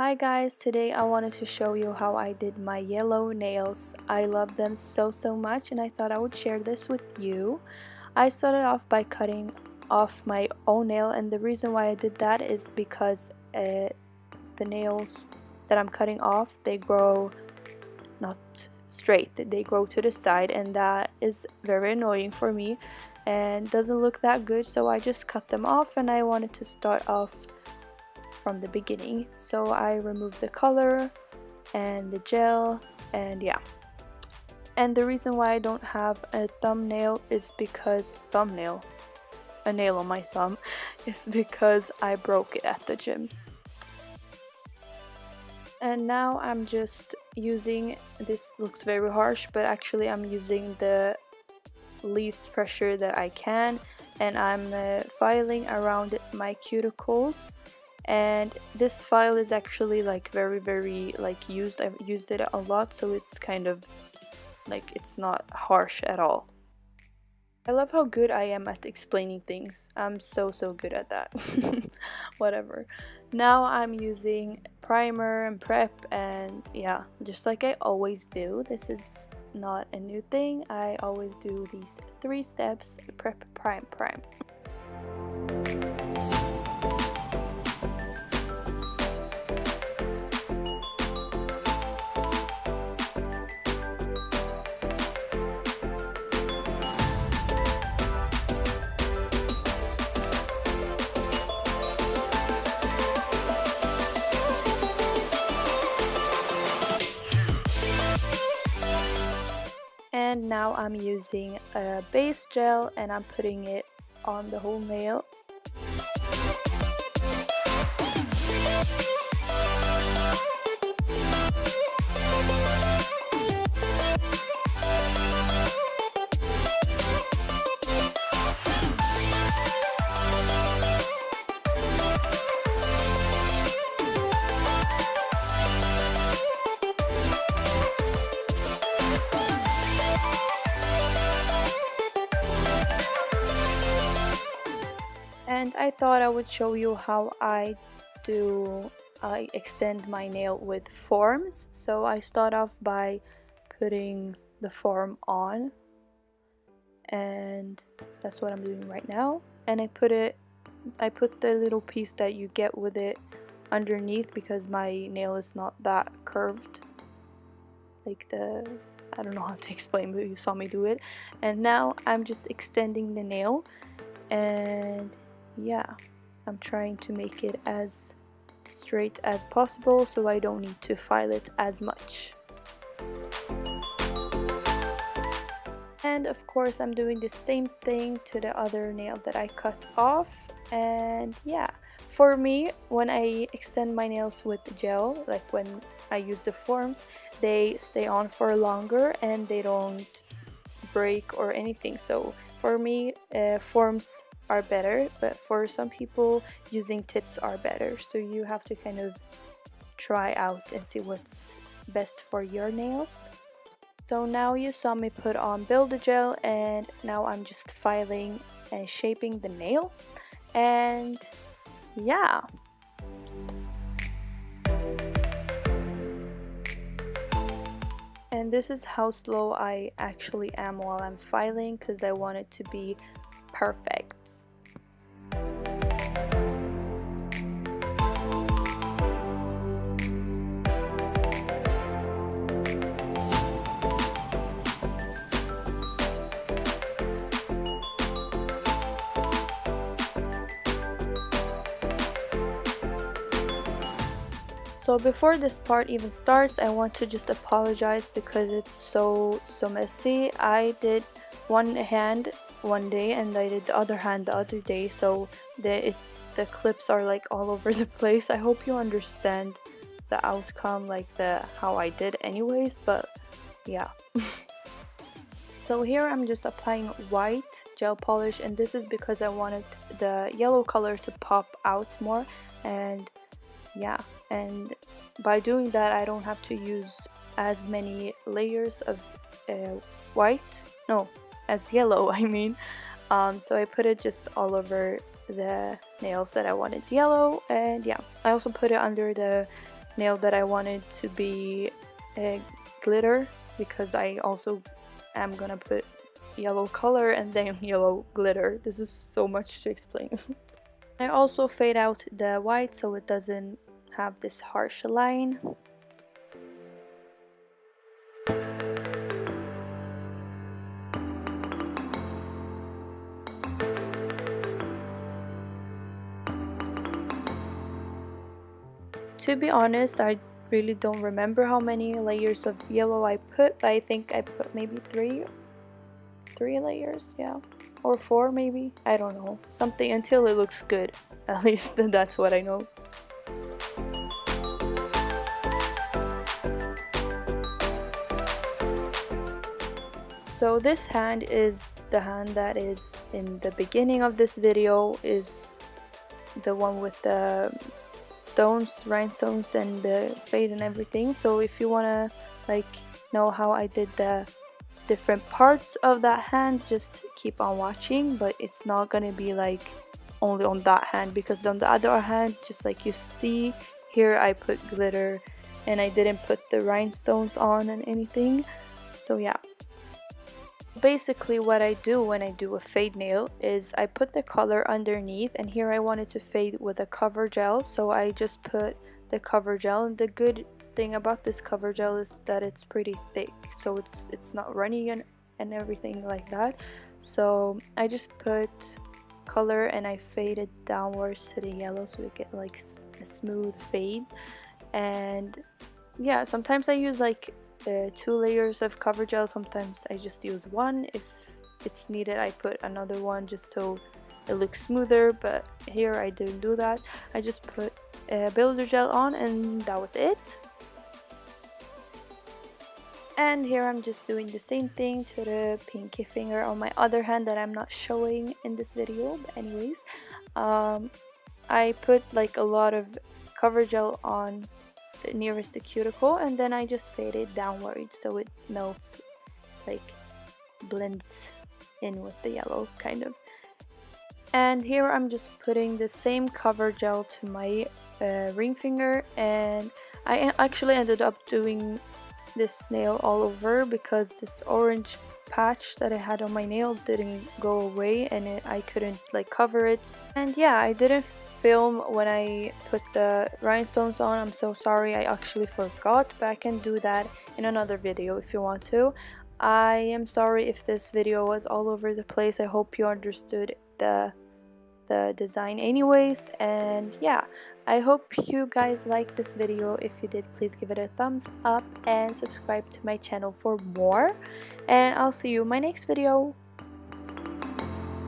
Hi guys, today I wanted to show you how I did my yellow nails. I love them so much and I thought I would share this with you. I started off by cutting off my own nail, and the reason why I did that is because the nails that I'm cutting off, they grow not straight, they grow to the side, and that is very annoying for me and doesn't look that good, so I just cut them off and I wanted to start off from the beginning. So I removed the color and the gel, and yeah. And the reason why I don't have a thumbnail is because a nail on my thumb is because I broke it at the gym. And now I'm just using, this looks very harsh, but actually I'm using the least pressure that I can, and I'm filing around my cuticles. And this file is actually like very like used. I've used it a lot, so it's kind of like it's not harsh at all. I love how good I am at explaining things. I'm so good at that. Whatever. Now I'm using primer and prep, and yeah, just like I always do. This is not a new thing. I always do these 3 steps: prep, prime, prime. And now I'm using a base gel and I'm putting it on the whole nail. And I thought I would show you how I extend my nail with forms. So I start off by putting the form on, and that's what I'm doing right now. And I put the little piece that you get with it underneath because my nail is not that curved. I don't know how to explain, but you saw me do it. And now I'm just extending the nail, and yeah, I'm trying to make it as straight as possible so I don't need to file it as much. And of course I'm doing the same thing to the other nail that I cut off. And yeah, for me, when I extend my nails with gel, like when I use the forms, they stay on for longer and they don't break or anything. So for me, forms are better, but for some people using tips are better, so you have to kind of try out and see what's best for your nails. So now you saw me put on builder gel, and now I'm just filing and shaping the nail, and yeah. And this is how slow I actually am while I'm filing, because I want it to be perfect. So before this part even starts, I want to just apologize because it's so messy. I did one hand one day and I did the other hand the other day, so the clips are like all over the place. I hope you understand the outcome, like how I did anyways, but yeah. So here I'm just applying white gel polish, and this is because I wanted the yellow color to pop out more, and yeah, and by doing that I don't have to use as many layers of yellow I mean. So I put it just all over the nails that I wanted yellow, and yeah, I also put it under the nail that I wanted to be glitter, because I also am gonna put yellow color and then yellow glitter. This is so much to explain. I also fade out the white so it doesn't have this harsh line. To be honest, I really don't remember how many layers of yellow I put, but I think I put maybe three layers, yeah, or 4 maybe, I don't know, something, until it looks good. At least that's what I know. So this hand is the hand that is in the beginning of this video, is the one with the stones, rhinestones, and the fade and everything. So if you wanna like know how I did the different parts of that hand, just keep on watching. But it's not gonna be like only on that hand, because on the other hand, just like you see here, I put glitter and I didn't put the rhinestones on and anything. So yeah, basically what I do when I do a fade nail is I put the color underneath, and here I wanted to fade with a cover gel, so I just put the cover gel. And the good thing about this cover gel is that it's pretty thick, so it's not runny and everything like that. So I just put color and I fade it downwards to the yellow so we get like a smooth fade. And yeah, sometimes I use like 2 layers of cover gel, sometimes I just use one. If it's needed, I put another one just so it looks smoother, but here I didn't do that. I just put builder gel on and that was it. And here I'm just doing the same thing to the pinky finger on my other hand that I'm not showing in this video. But anyways, I put like a lot of cover gel on the nearest the cuticle, and then I just fade it downwards so it melts, like blends in with the yellow kind of. And here I'm just putting the same cover gel to my ring finger, and I actually ended up doing this nail all over because this orange patch that I had on my nail didn't go away, and I couldn't like cover it. And yeah, I didn't film when I put the rhinestones on. I'm so sorry, I actually forgot, but I can do that in another video if you want to. I am sorry if this video was all over the place. I hope you understood the design anyways. And yeah, I hope you guys liked this video. If you did, please give it a thumbs up and subscribe to my channel for more, and I'll see you in my next video.